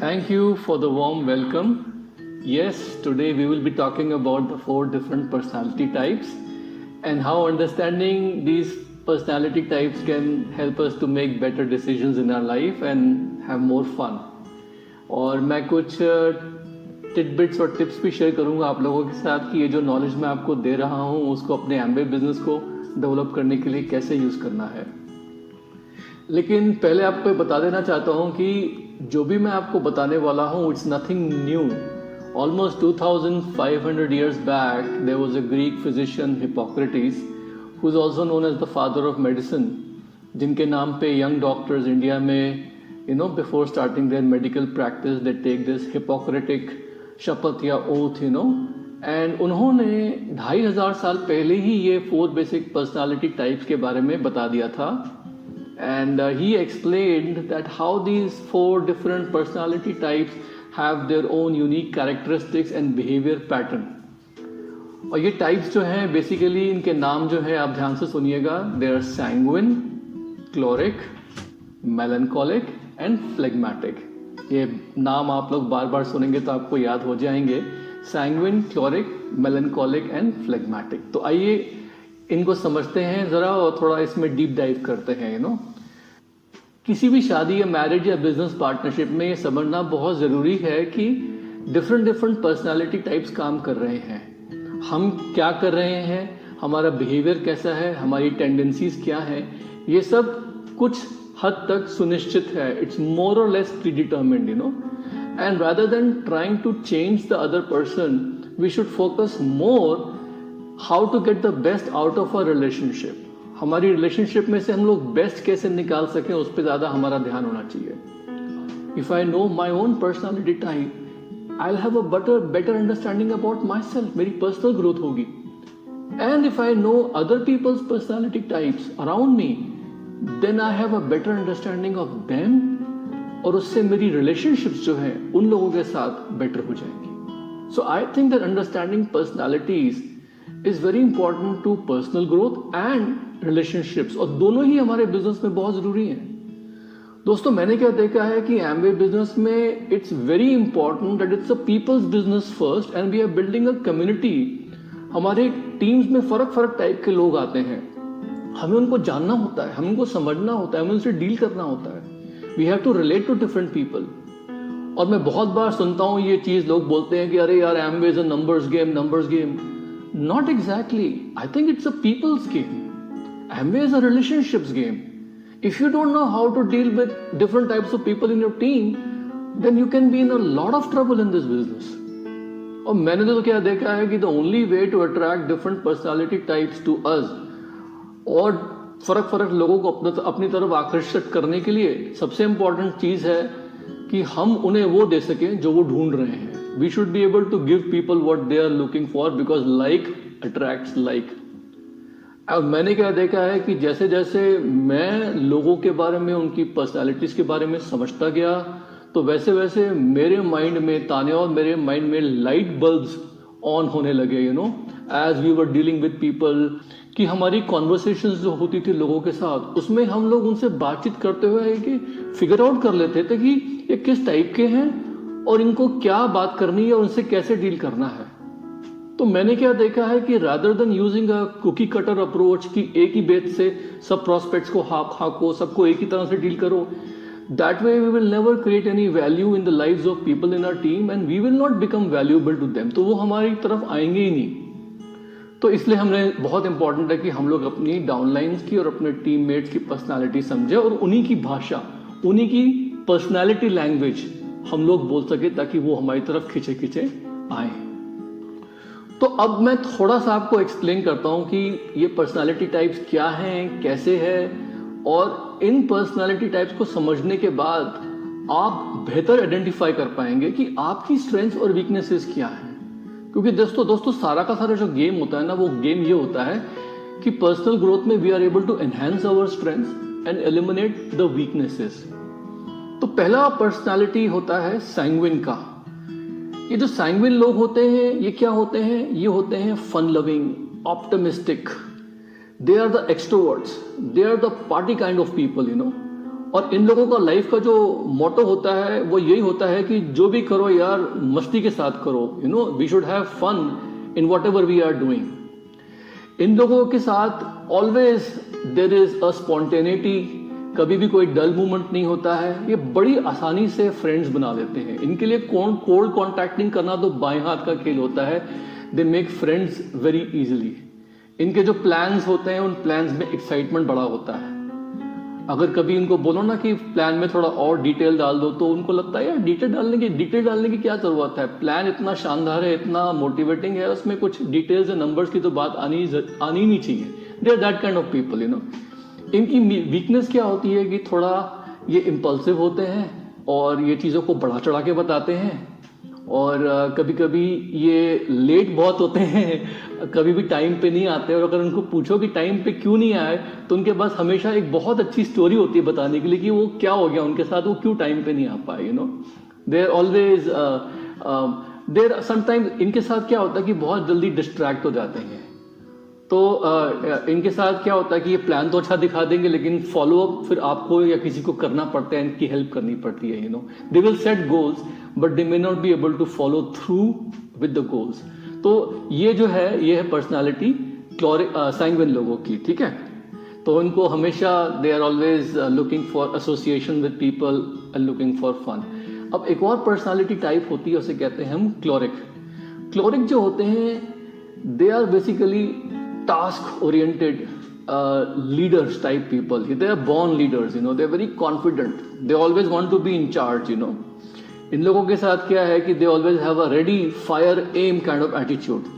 Thank you for the warm welcome. Yes, today we will be talking about the four different personality types and how understanding these personality types can help us to make better decisions in our life and have more fun. और मैं कुछ titbits और tips भी share करूंगा आप लोगों के साथ कि ये जो नॉलेज मैं आपको दे रहा हूँ उसको अपने एमबीए बिजनेस को डेवलप करने के लिए कैसे यूज़ करना है। लेकिन पहले आपको बता देना चाहता हूँ कि जो भी मैं आपको बताने वाला हूँ it's nothing new. Almost 2500 years back there was a Greek physician Hippocrates who is also known as the father of medicine, जिनके नाम पे young doctors इंडिया में before starting their medical practice they take this Hippocratic शपथ या oath and उन्होंने 2500 साल पहले ही ये 4 basic personality types के बारे में बता दिया था। And he explained that how these 4 different personality types have their own unique characteristics and behavior pattern. और ये types जो हैं basically इनके नाम जो है आप ध्यान से सुनिएगा, they are sanguine, choleric, melancholic and phlegmatic. ये नाम आप लोग बार बार सुनेंगे तो आपको याद हो जाएंगे, sanguine, choleric, melancholic and phlegmatic. तो आइए इनको समझते हैं ज़रा और थोड़ा इसमें डीप डाइव करते हैं। किसी भी शादी या मैरिज या बिजनेस पार्टनरशिप में ये समझना बहुत ज़रूरी है कि डिफरेंट पर्सनालिटी टाइप्स काम कर रहे हैं। हम क्या कर रहे हैं, हमारा बिहेवियर कैसा है, हमारी टेंडेंसीज क्या हैं, ये सब कुछ हद तक सुनिश्चित है। It's more or less predetermined and rather than trying to change the other person we should focus more how to get the best out of a relationship. हमारी रिलेशनशिप में से हम लोग बेस्ट कैसे निकाल सकें उस पर ज़्यादा हमारा ध्यान होना चाहिए। If I know my own personality type I will have a better understanding about myself, मेरी पर्सनल ग्रोथ होगी। And if I know other people's personality types around me then I have a better understanding of them और उससे मेरी relationships जो हैं उन लोगों के साथ बेटर हो जाएंगी। So I think that understanding personalities is very important to personal growth and relationships, और दोनों ही हमारे बिजनेस में बहुत जरूरी हैं। दोस्तों मैंने क्या देखा है कि एमवे बिजनेस में it's very important that it's a people's business first and we are building a community. हमारे टीम्स में फर्क टाइप के लोग आते हैं, हमें उनको जानना होता है, हमें उनको समझना होता है, हमें उनसे डील करना होता है। We have to relate to different people. और मैं बहुत बार सुनता हूँ ये चीज, लोग बोलते हैं कि अरे यार Amway is a numbers game. Not exactly, I think it's a peoples game. Amway is a relationships game. If you don't know how to deal with different types of people in your team, then you can be in a lot of trouble in this business. और मैंने तो क्या देखा है कि the only way to attract different personality types to us और फर्क लोगों को अपनी तरफ आकर्षित करने के लिए सबसे इम्पोर्टेंट चीज़ है कि हम उन्हें वो दे सकें जो वो ढूंढ रहे हैं। We should be able to give people what they are looking for because like attracts like. अब मैंने क्या देखा है कि जैसे जैसे मैं लोगों के बारे में, उनकी पर्सनालिटीज के बारे में समझता गया तो वैसे वैसे मेरे माइंड में, तान्या और मेरे माइंड में लाइट बल्ब्स ऑन होने लगे as we were dealing with people, कि हमारी कॉन्वर्सेशंस जो होती थी लोगों के साथ उसमें हम लोग उनसे बातचीत करते हुए कि फिगर आउट कर लेते थे कि ये किस टाइप के हैं और इनको क्या बात करनी है और उनसे कैसे डील करना है। तो मैंने क्या देखा है कि rather than using a cookie cutter approach कि एक ही बेस से सब प्रोस्पेक्ट्स को हाको सबको एक ही तरह से डील करो, that way we will never create any value in the lives of people in our team and we will not become valuable to them. तो वो हमारी तरफ आएंगे ही नहीं। तो इसलिए हमने बहुत इंपॉर्टेंट है कि हम लोग अपनी डाउनलाइंस की और अपने टीममेट्स की पर्सनालिटी समझे और उन्हीं की भाषा, उन्हीं की पर्सनालिटी लैंग्वेज हम लोग बोल सके ताकि वो हमारी तरफ खिंचे आए। तो अब मैं थोड़ा सा आपको एक्सप्लेन करता हूं कि ये पर्सनालिटी टाइप्स क्या हैं, कैसे है, और इन पर्सनालिटी टाइप्स को समझने के बाद आप बेहतर आइडेंटिफाई कर पाएंगे कि आपकी स्ट्रेंथ्स और वीकनेसेस क्या हैं। क्योंकि दोस्तों सारा का सारा जो गेम होता है ना, वो गेम ये होता है कि पर्सनल ग्रोथ में we are able to enhance our strengths and eliminate the weaknesses. तो पहला पर्सनालिटी होता है सैंग्विन का। ये जो सैंग्विन लोग होते हैं ये क्या होते हैं, ये होते हैं fun loving, optimistic, they are the extroverts, they are the party kind of people और इन लोगों का लाइफ का जो मोटो होता है वो यही होता है कि जो भी करो यार मस्ती के साथ करो, we should have fun in whatever we are doing. इन लोगों के साथ always there is a spontaneity, कभी भी कोई डल मूवमेंट नहीं होता है। ये बड़ी आसानी से फ्रेंड्स बना लेते हैं। इनके लिए कोल्ड कॉन्टैक्टिंग करना तो बाएं हाथ का खेल होता है। They make friends very easily. इनके जो प्लान्स होते हैं उन प्लान्स में एक्साइटमेंट बड़ा होता है। अगर कभी इनको बोलो ना कि प्लान में थोड़ा और डिटेल डाल दो तो उनको लगता है यार डिटेल डालने की क्या जरूरत है, प्लान इतना शानदार है, इतना मोटिवेटिंग है, उसमें कुछ डिटेल्स या नंबर्स की तो बात आनी नहीं चाहिए। They are that kind of people, इनकी वीकनेस क्या होती है कि थोड़ा ये इम्पल्सिव होते हैं और ये चीज़ों को बढ़ा चढ़ा के बताते हैं, और कभी कभी ये लेट बहुत होते हैं, कभी भी टाइम पे नहीं आते। और अगर उनको पूछो कि टाइम पे क्यों नहीं आए तो उनके पास हमेशा एक बहुत अच्छी स्टोरी होती है बताने के लिए कि वो क्या हो गया उनके साथ, वो क्यों टाइम पे नहीं आ पाए। They are always there sometimes इनके साथ क्या होता है कि बहुत जल्दी डिस्ट्रैक्ट हो जाते हैं। तो इनके साथ क्या होता है कि ये प्लान तो अच्छा दिखा देंगे लेकिन फॉलो अप फिर आपको या किसी को करना पड़ता है, इनकी हेल्प करनी पड़ती है। They will set goals but they may not be able to follow through with the goals. तो ये जो है ये है पर्सनालिटी सैंग्विन लोगों की, ठीक है। तो इनको हमेशा they are always looking for association with people and looking for fun. अब एक और पर्सनालिटी टाइप होती है, उसे कहते हैं हम क्लोरिक। क्लोरिक जो होते हैं they are basically task oriented leaders type people. They are born leaders, they are very confident, they always want to be in charge. इन लोगों के साथ क्या है कि they always have a ready fire aim kind of attitude.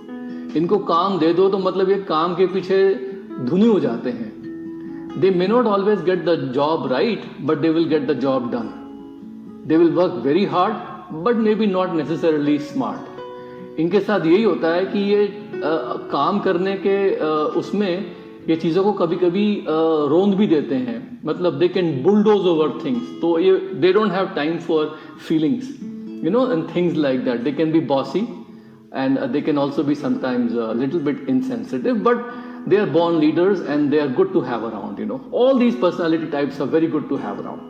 इनको काम दे दो तो मतलब ये काम के पीछे धुनी हो जाते हैं। They may not always get the job right but they will get the job done. They will work very hard but maybe not necessarily smart. इनके साथ यही होता है कि ये काम करने के उसमें ये चीज़ों को कभी कभी रोंद भी देते हैं, मतलब they can bulldoze over things. तो ये they don't have time for feelings, and things like that. They can B bossy and they can also be sometimes a little bit insensitive, but they are born leaders and they are good to have around. All these personality types are very good to have around.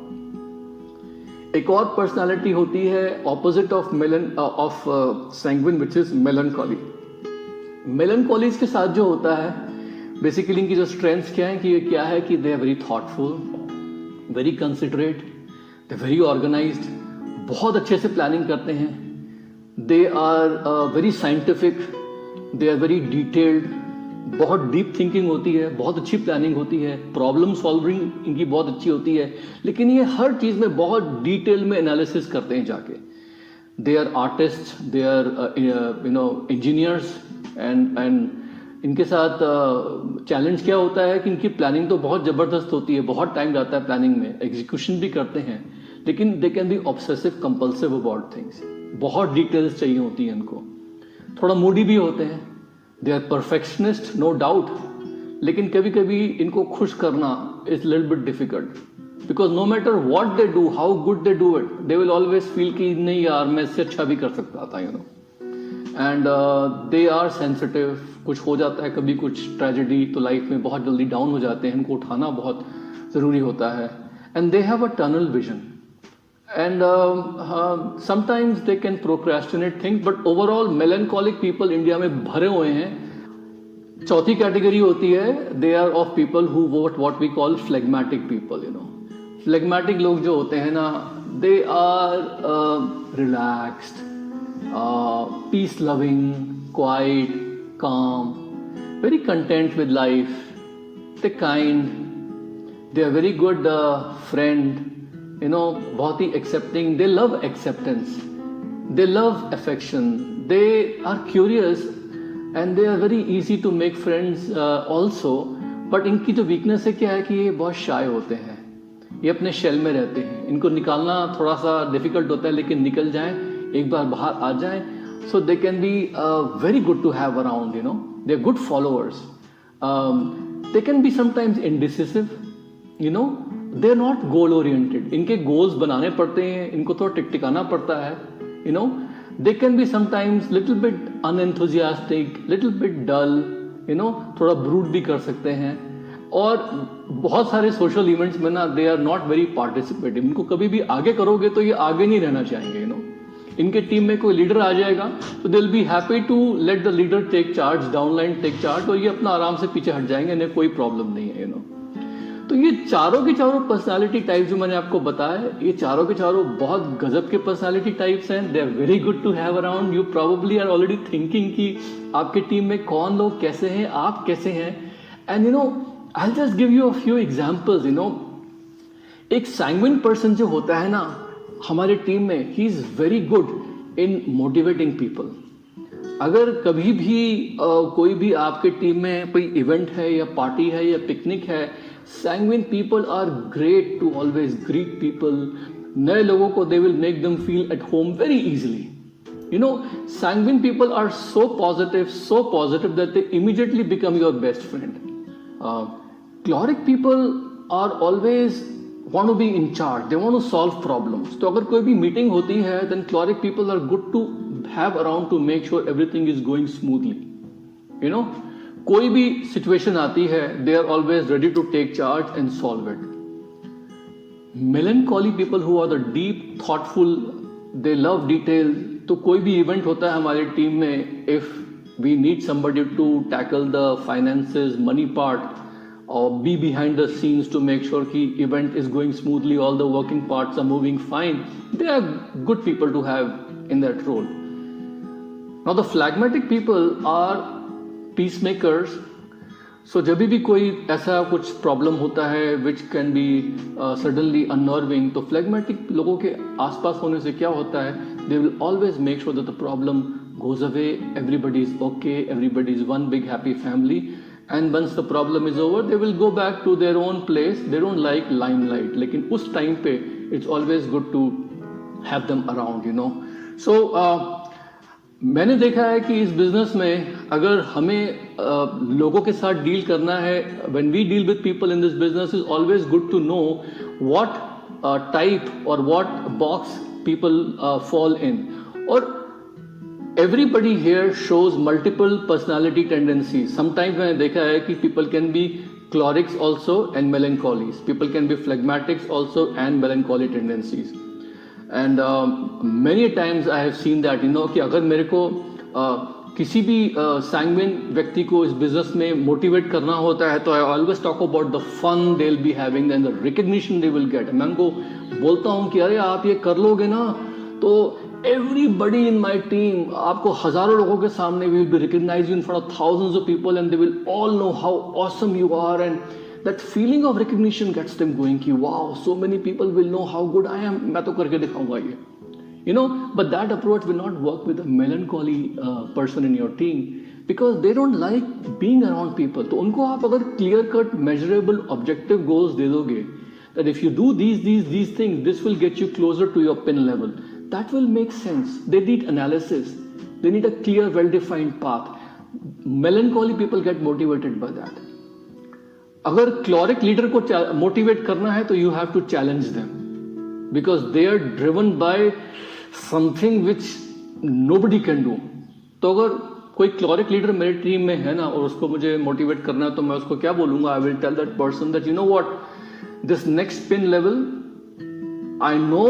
एक और personality होती है opposite of sanguine which is melancholy. Melancholies के साथ जो होता है basically इनकी जो स्ट्रेंथ्स क्या है कि they are very thoughtful, very considerate, they very organized, बहुत अच्छे से प्लानिंग करते हैं, they are very scientific, they are very detailed, बहुत डीप थिंकिंग होती है, बहुत अच्छी प्लानिंग होती है, प्रॉब्लम सॉल्विंग इनकी बहुत अच्छी होती है, लेकिन ये हर चीज़ में बहुत डिटेल में एनालिसिस करते हैं जाके। They are artist, they are engineers and इनके साथ चैलेंज क्या होता है कि इनकी प्लानिंग तो बहुत ज़बरदस्त होती है, बहुत टाइम जाता है प्लानिंग में, एग्जीक्यूशन भी करते हैं, लेकिन they can be obsessive compulsive about things, बहुत डिटेल्स चाहिए होती है इनको, थोड़ा मूडी भी होते हैं, they are perfectionist no doubt, लेकिन कभी कभी इनको खुश करना is little bit difficult because no matter what they do, how good they do it, they will always feel कि नहीं यार मैं इससे अच्छा भी कर सकता था, एंड दे आर सेंसिटिव। कुछ हो जाता है कभी कुछ ट्रेजेडी तो लाइफ में बहुत जल्दी डाउन हो जाते हैं, इनको उठाना बहुत ज़रूरी होता है, and they have a tunnel vision and sometimes they can procrastinate things, but overall melancholic people India में भरे हुए हैं। चौथी कैटेगरी होती है they are of people who vote what we call phlegmatic people, phlegmatic लोग जो होते हैं ना, they are relaxed, peace loving, quiet, calm, very content with life, they kind, they are very good friend, बहुत ही accepting, they love acceptance, they love affection, they are curious and they are very easy to make friends also. But इनकी जो weakness है क्या है कि ये बहुत शाय होते हैं, ये अपने शेल में रहते हैं, इनको निकालना थोड़ा सा डिफिकल्ट होता है, लेकिन निकल जाएं, एक बार बाहर आ जाएं, so they can be very good to have around, they are good followers, they can be sometimes indecisive, they are not goal oriented, इनके गोल्स बनाने पड़ते हैं, इनको थोड़ा टिकटिकाना पड़ता है, they can be sometimes little bit unenthusiastic, little bit dull, थोड़ा ब्रूड भी कर सकते हैं, और बहुत सारे सोशल इवेंट्स में ना they are not very participative, इनको कभी भी आगे करोगे तो ये आगे नहीं रहना चाहेंगे, यू नो। इनके टीम में कोई लीडर आ जाएगा तो they will be happy to let the leader take charge, downline take charge, और ये अपना आराम से पीछे हट जाएंगे, इन्हें कोई प्रॉब्लम नहीं है, यू नो। तो ये चारों के चारों पर्सनालिटी टाइप जो मैंने आपको बताया, ये चारों के चारों बहुत गजब के पर्सनालिटी टाइप्स हैं। They are very good to have around. You probably are already thinking कि आपके टीम में कौन लोग कैसे हैं, आप कैसे हैं। And you know, I will just give you a few examples, you know. एक सैंग्विन पर्सन जो होता है ना हमारे टीम में, he is very good in motivating people. अगर कभी भी कोई भी आपके टीम में कोई इवेंट है या पार्टी है या पिकनिक है, sanguine people are great to always greet people. नए लोगों को they will make them feel at home very easily. You know, sanguine people are so positive that they immediately become your best friend. Choleric people are always want to be in charge. They want to solve problems. तो अगर कोई भी meeting होती है, then choleric people are good to have around to make sure everything is going smoothly. You know, कोई भी situation आती है, they are always ready to take charge and solve it. Melancholy people who are the deep thoughtful, they love detail. तो कोई भी event होता है हमारी टीम में, if we need somebody to tackle the finances, money part, और be behind the scenes to make sure कि event is going smoothly, all the working parts are moving fine, they are good people to have in that role. Now the phlegmatic people are peacemakers. So जब भी कोई ऐसा कुछ problem होता है which can be suddenly unnerving, तो phlegmatic लोगों के आसपास होने से क्या होता है, they will always make sure that the problem goes away, everybody is okay, everybody is one big happy family, and once the problem is over they will go back to their own place. They don't like limelight, लेकिन उस time पे it's always good to have them around, you know. So मैंने देखा है कि इस business में अगर हमें लोगों के साथ डील करना है, when we deal with people in this business, is always good to know what type or what box people fall in. और everybody here shows multiple personality tendencies. Sometimes मैंने देखा है कि people can be cholerics also and melancholies. People can be phlegmatics also and melancholy tendencies. And many times I have seen that, you know, कि अगर मेरे को किसी भी sanguine व्यक्ति को इस business में मोटिवेट करना होता है, तो I always talk about the fun they'll be having and the recognition they will get. मैं उनको बोलता हूँ कि अरे आप ये कर लोगे ना, तो everybody in my team, आपको हजारों लोगों के सामने will be recognized in front of thousands of people and they will all know how awesome you are, and that feeling of recognition gets them going कि wow, so many people will know how good I am, मैं तो करके दिखाऊंगा ये, you know. But that approach will not work with a melancholy person in your team because they don't like being around people. तो उनको आप अगर clear cut measurable objective goals दे दोगे that if you do these things, this will get you closer to your pin level, that will make sense. They need analysis. They need a clear, well-defined path. Melancholy people get motivated by that. अगर choleric leader को motivate करना है, तो you have to challenge them because they are driven by something which nobody can do. तो अगर कोई choleric leader मेरे team में है ना और उसको मुझे motivate करना है, तो मैं उसको क्या बोलूँगा? I will tell that person that you know what, this next pin level, I know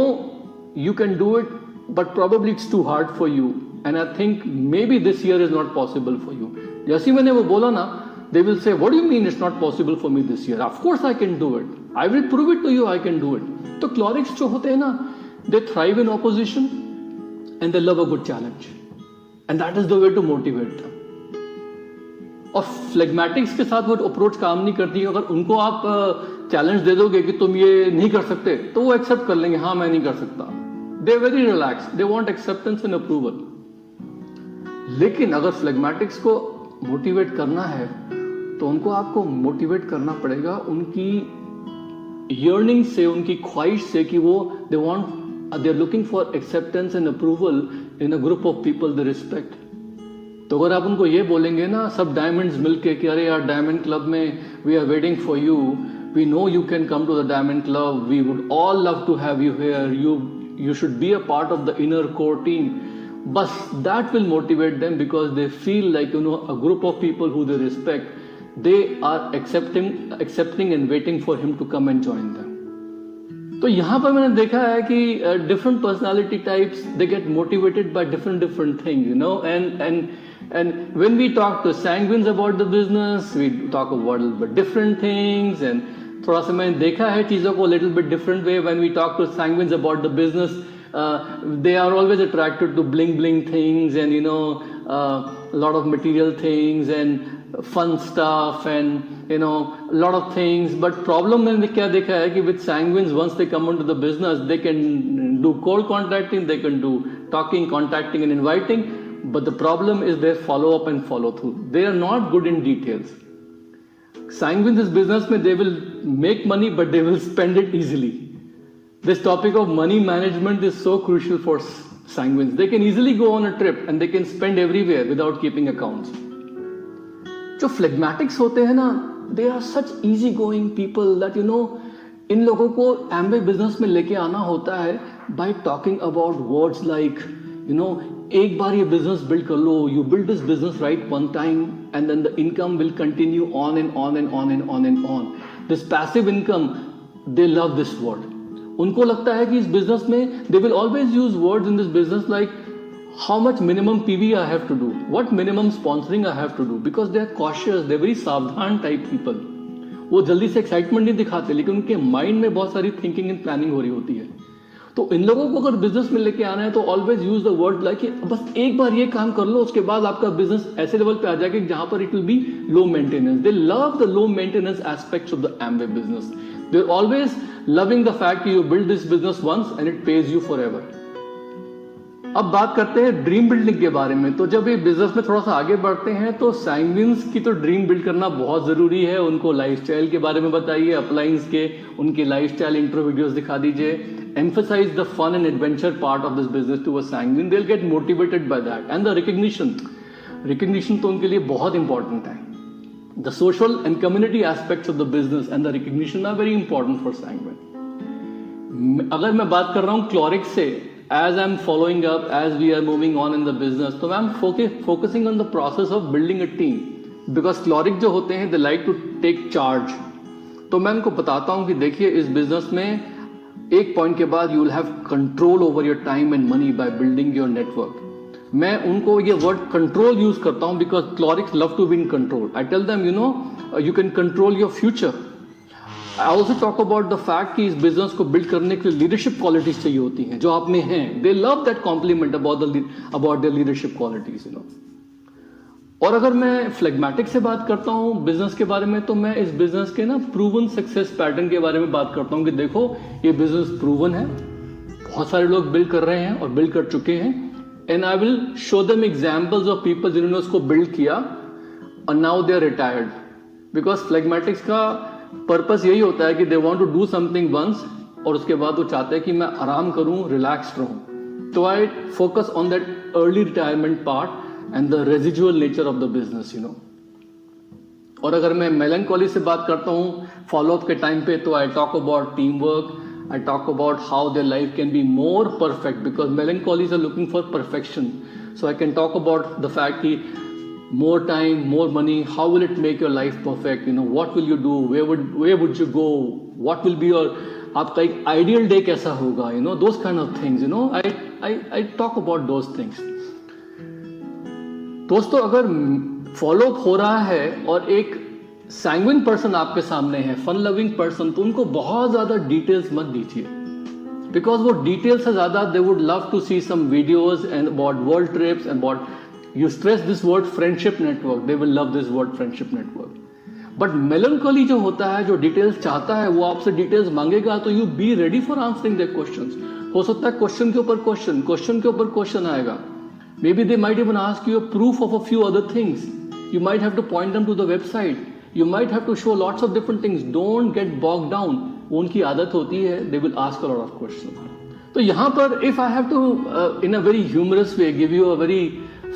you can do it, but probably it's too hard for you, and I think maybe this year is not possible for you. जैसे ही मैंने वो बोला ना, they will say, what do you mean it's not possible for me this year? Of course I can do it. I will prove it to you I can do it. तो cholerics जो होते हैं ना, they thrive in opposition and they love a good challenge, and that is the way to motivate them. और phlegmatics के साथ वो approach काम नहीं करती है. अगर उनको आप चैलेंज दे दोगे कि तुम ये नहीं कर सकते, तो वो एक्सेप्ट कर लेंगे, हाँ मैं नहीं कर सकता. They very relax, they want acceptance and approval. लेकिन अगर फ्लेगमेटिक्स को मोटिवेट करना है, तो उनको आपको मोटिवेट करना पड़ेगा उनकी यर्निंग से, उनकी ख्वाहिश से कि वो they are looking for acceptance and approval in a group of people they respect. तो अगर आप उनको ये बोलेंगे ना, सब डायमंड्स मिलके कि अरे यार डायमंड क्लब में we are waiting for you, we know you can come to the diamond club, we would all love to have you here, you should be a part of the inner core team, but that will motivate them because they feel like, you know, a group of people who they respect, they are accepting and waiting for him to come and join them. तो यहाँ पर मैंने देखा है कि different personality types, they get motivated by different things, you know, and when we talk to sanguines about the business, we talk about a little bit different things, and थोड़ा सा मैंने देखा है चीज़ों को little bit different way. When we talk to sanguines about the business, they are always attracted to bling things and, you know, a lot of material things and fun stuff and, you know, a lot of things. But problem मैंने क्या देखा है कि with sanguines, once they come into the business, they can do cold contacting, they can do talking, contacting and inviting, but the problem is their follow up and follow through. They are not good in details. Sanguines is business में they will make money but they will spend it easily. This topic of money management is so crucial for sanguines. They can easily go on a trip and they can spend everywhere without keeping accounts. जो phlegmatics होते हैं ना, they are such easy going people that, you know, इन लोगों को Amway business में लेके आना होता है by talking about words like, you know, एक बार ये business build कर लो, you build this business right one time and then the income will continue on and on and on and on and on. This passive income, they love this word. उनको लगता है कि इस business में they will always use words in this business like how much minimum PV I have to do, what minimum sponsoring I have to do, because they are cautious, they are very सावधान type people. वो जल्दी से excitement नहीं दिखाते, लेकिन उनके mind में बहुत सारी thinking and planning हो रही होती है. तो इन लोगों को अगर बिजनेस में लेके आना है तो always use the word like बस एक बार ये काम कर लो, उसके बाद आपका बिजनेस ऐसे लेवल पे आ जाएगा जहां पर it will be low maintenance. They love the low maintenance aspects of the Amway business. They are always loving the fact you build this business once and it pays you forever. अब बात करते हैं dream building के बारे में. तो जब ये बिजनेस में थोड़ा सा आगे बढ़ते हैं तो सैंग्विन्स की तो ड्रीम बिल्ड करना बहुत जरूरी है. उनको लाइफस्टाइल के बारे में बताइए, अपलाइंस के उनके लाइफस्टाइल इंट्रो वीडियोस दिखा दीजिए. Emphasize the fun and adventure part of this business to a sanguine. They'll get motivated by that. And the recognition तो उनके लिए बहुत important है. The social and community aspects of the business and the recognition are very important for sanguine. अगर मैं बात कर रहा हूँ Clorix से, as I'm following up, as we are moving on in the business, तो I'm focusing on the process of building a team. Because Clorix जो होते हैं, they like to take charge. तो मैं उनको बताता हूँ कि देखिए इस बिजनेस में एक पॉइंट के बाद you will have control over your time and money by building your network. मैं उनको ये वर्ड कंट्रोल यूज करता हूं because Clorix love to be in control. I tell them you know you can control your future. I also talk about the fact कि इस business को build करने के लिए लीडरशिप क्वालिटीज चाहिए होती हैं जो आप में हैं. They love that compliment about their leadership qualities, you know. और अगर मैं फ्लेगमेटिक से बात करता हूँ बिजनेस के बारे में तो मैं इस बिजनेस के ना प्रूवन सक्सेस पैटर्न के बारे में बात करता हूँ कि देखो ये बिजनेस प्रूवन है, बहुत सारे लोग बिल्ड कर रहे हैं और बिल्ड कर चुके हैं. And I will show them examples of people जिन्होंने उसको बिल्ड किया और now they are retired. Because phlegmatics का पर्पस यही होता है कि they want to do something once और उसके बाद वो चाहते हैं कि मैं आराम करूं, रिलैक्स्ड रहूं. तो I focus on that early retirement part and the residual nature of the business, you know. और अगर मैं melancholy से बात करता हूँ follow up के टाइम पे तो I talk about teamwork, I talk about how their life can be more perfect because melancholies are looking for perfection. So I can talk about the fact कि more time, more money, how will it make your life perfect, you know, what will you do, where would you go, what will be your आपका एक ideal day कैसा होगा, you know, those kind of things, you know. I talk about those things. दोस्तों अगर follow up हो रहा है और एक सैंग्विन पर्सन आपके सामने है, फन लविंग पर्सन, तो उनको बहुत ज्यादा डिटेल्स मत दीजिए. बिकॉज वो डिटेल्स से ज्यादा they would love to see some videos and about world trips and about you stress this word friendship network, they will love this word friendship network. But melancholy जो होता है, जो details चाहता है, वो आपसे डिटेल्स मांगेगा तो you be ready for answering the questions. हो सकता है क्वेश्चन के ऊपर क्वेश्चन आएगा. Maybe they might even ask you a proof of a few other things. You might have to point them to the website. You might have to show lots of different things. Don't get bogged down. उनकी आदत होती है, they will ask a lot of questions. तो यहाँ पर if I have to in a very humorous way give you a very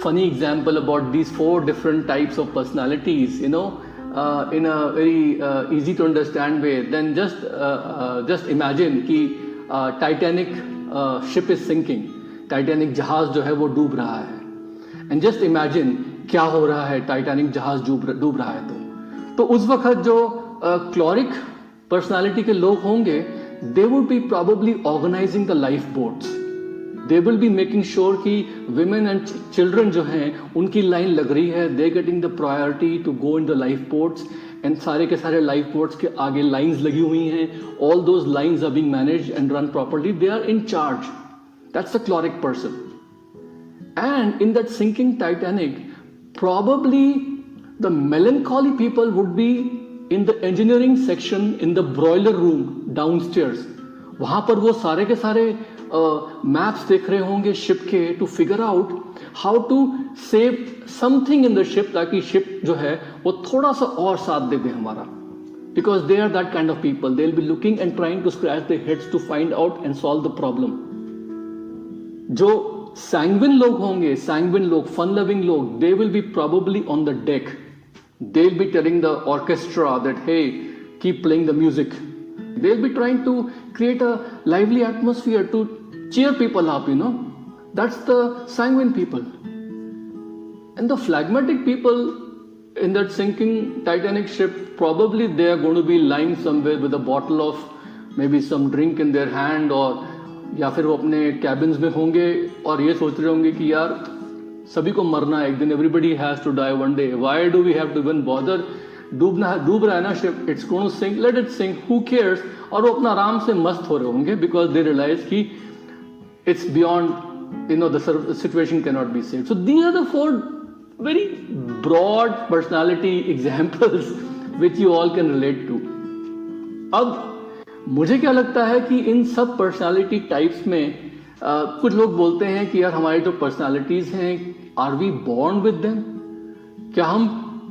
funny example about these 4 different types of personalities, you know, in a very easy to understand way, then just imagine कि Titanic ship is sinking. Titanic जहाज जो है वो डूब रहा है. And just imagine क्या हो रहा है टाइटैनिक जहाज डूब रहा है. तो उस वक्त जो क्लोरिक पर्सनालिटी के लोग होंगे, they would be probably organizing the life boats, they will be making sure कि विमेन एंड चिल्ड्रन जो हैं उनकी लाइन लग रही है, they getting the priority to go in the life boats, and सारे के सारे लाइफ बोट्स के आगे लाइंस लगी हुई हैं, all those lines are being managed and run properly, they are in charge. That's the choleric person. And in that sinking Titanic, probably the melancholy people would be in the engineering section in the broiler room downstairs. वहाँ पर वो सारे के सारे maps देख रहे होंगे ship के, to figure out how to save something in the ship, ताकि शिप जो है वो थोड़ा सा और साथ दे दे हमारा. Because they are that kind of people. They'll be looking and trying to scratch their heads to find out and solve the problem. जो सैंग्विन लोग होंगे, सैंग्विन लोग, फन लविंग लोग, they will be probably on the deck. They'll be telling the orchestra that, hey, keep playing the music. They'll be trying to create a lively atmosphere to cheer people up, you know. That's the sanguine people. And the phlegmatic people in that sinking Titanic ship, probably they are going to be lying somewhere with a bottle of maybe some drink in their hand, or या फिर वो अपने cabins में होंगे और ये सोच रहे होंगे कि यार सभी को मरना है एक दिन, everybody has to die one day, why do we have to even bother, डूब रहा है ना ship, it's going to sink, let it sink, who cares. और वो अपना आराम से मस्त हो रहे होंगे, बिकॉज दे रियलाइज कि it's beyond, you know, the situation can not be saved. So these are the 4 very broad personality examples which you all can relate to. अब मुझे क्या लगता है कि इन सब पर्सनालिटी टाइप्स में कुछ लोग बोलते हैं कि यार हमारी जो पर्सनालिटीज हैं, are we born with them, क्या हम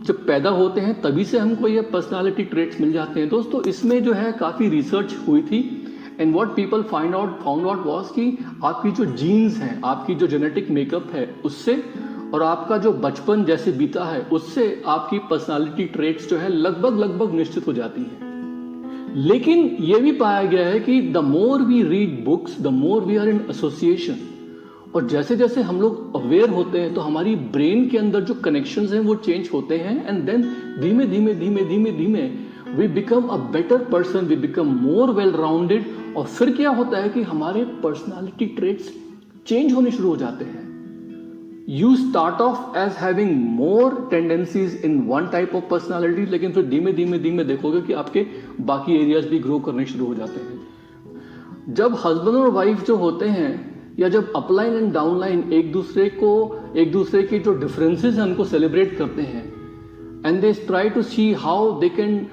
जब पैदा होते हैं तभी से हमको ये पर्सनालिटी ट्रेट्स मिल जाते हैं. दोस्तों इसमें जो है काफ़ी रिसर्च हुई थी, and what people found out was कि आपकी जो जीन्स हैं, आपकी जो जेनेटिक मेकअप है उससे, और आपका जो बचपन जैसे बीता है उससे आपकी पर्सनालिटी ट्रेट्स जो है लगभग निश्चित हो जाती हैं. लेकिन यह भी पाया गया है कि the more we read books, the more we are in association, और जैसे जैसे हम लोग अवेयर होते हैं तो हमारी ब्रेन के अंदर जो कनेक्शंस हैं वो चेंज होते हैं, एंड देन धीमे धीमे we become a better person, we become more well rounded. और फिर क्या होता है कि हमारे पर्सनालिटी ट्रेट्स चेंज होने शुरू हो जाते हैं. You start off as having more tendencies in one type of personality, लेकिन फिर धीमे धीमे देखोगे कि आपके बाकी एरियाज भी ग्रो करने शुरू हो जाते हैं. जब हस्बैंड और वाइफ जो होते हैं, या जब अपलाइन एंड डाउनलाइन एक दूसरे के जो डिफरेंसेस हैं उनको सेलिब्रेट करते हैं, and they try to see how they can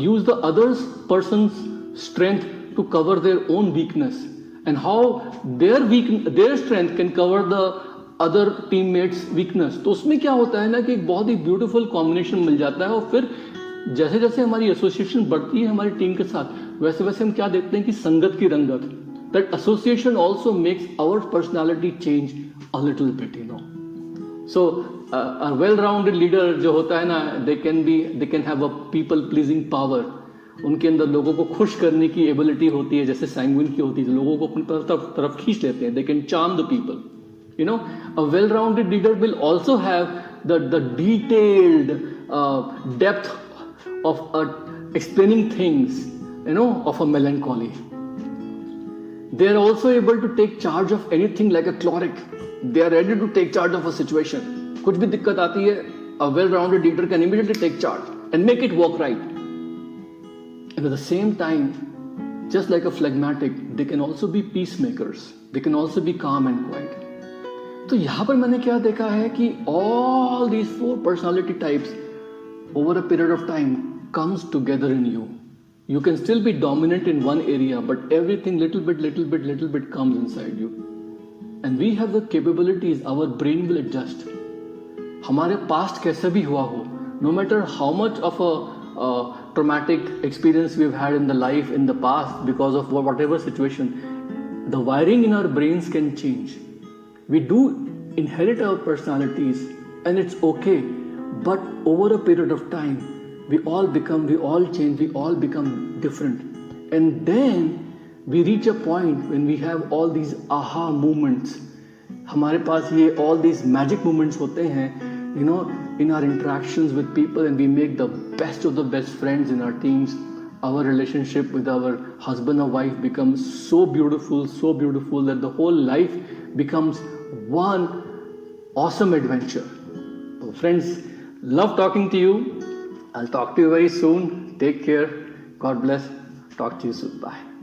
use the others persons strength to cover their own weakness, and how their strength can cover the other teammates weakness. तो उसमें क्या होता है ना कि एक बहुत ही ब्यूटीफुल कॉम्बिनेशन मिल जाता है. और फिर जैसे जैसे हमारी एसोसिएशन बढ़ती है हमारी टीम के साथ, वैसे वैसे हम क्या देखते हैं कि संगत की रंगत, that association also makes our personality change a little bit, you know. So a well rounded leader जो होता है ना, they can have a people pleasing power. उनके अंदर लोगों को खुश करने की एबिलिटी होती है, जैसे सैंग्विन की होती है, लोगों को अपनी तरफ खींच लेते हैं. They can charm the people. You know, a well-rounded leader will also have the detailed depth of explaining things, you know, of a melancholy. They are also able to take charge of anything like a cleric. They are ready to take charge of a situation. कुछ भी दिक्कत आती है, a well-rounded leader can immediately take charge and make it work right. And at the same time, just like a phlegmatic, they can also be peacemakers. They can also be calm and quiet. तो यहां पर मैंने क्या देखा है कि all these 4 personality types over a period of time comes together in you. You can still be dominant in one area, but everything little bit comes inside you. And we have the capabilities, our brain will adjust. हमारे past कैसा भी हुआ हो, no matter how much of a traumatic experience we've had in the life in the past because of whatever situation, the wiring in our brains can change. We do inherit our personalities, and it's okay. But over a period of time, we all change, we all become different. And then we reach a point when we have all these aha moments. हमारे पास ये all these magic moments होते हैं, you know, in our interactions with people and we make the best of the best friends in our teams, our relationship with our husband or wife becomes so beautiful that the whole life becomes one awesome adventure. So friends, love talking to you. I'll talk to you very soon. Take care. God bless. Talk to you soon. Bye.